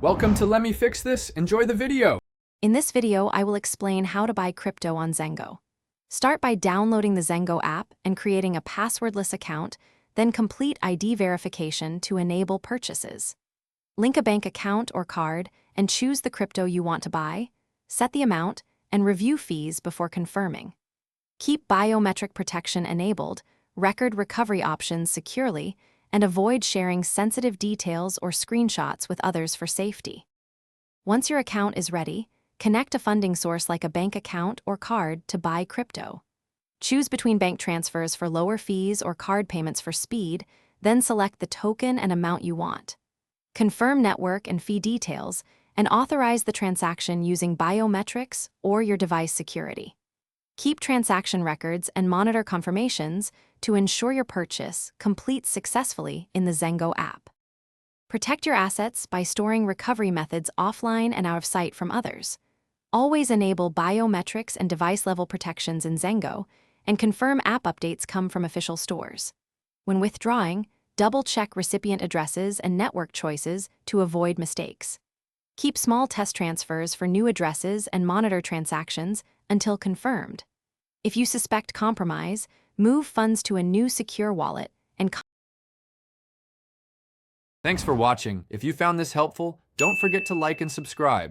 Welcome to Let Me Fix This. Enjoy the video. In this video, I will explain how to buy crypto on Zengo. Start by downloading the Zengo app and creating a passwordless account, then complete ID verification to enable purchases. Link a bank account or card and choose the crypto you want to buy, set the amount, and review fees before confirming. Keep biometric protection enabled, record recovery options securely, and avoid sharing sensitive details or screenshots with others for safety. Once your account is ready, connect a funding source like a bank account or card to buy crypto. Choose between bank transfers for lower fees or card payments for speed, then select the token and amount you want. Confirm network and fee details, and authorize the transaction using biometrics or your device security. Keep transaction records and monitor confirmations to ensure your purchase completes successfully in the Zengo app. Protect your assets by storing recovery methods offline and out of sight from others. Always enable biometrics and device-level protections in Zengo, and confirm app updates come from official stores. When withdrawing, double-check recipient addresses and network choices to avoid mistakes. Keep small test transfers for new addresses and monitor transactions until confirmed. If you suspect compromise, move funds to a new secure wallet and Thanks for watching. If you found this helpful, don't forget to like and subscribe.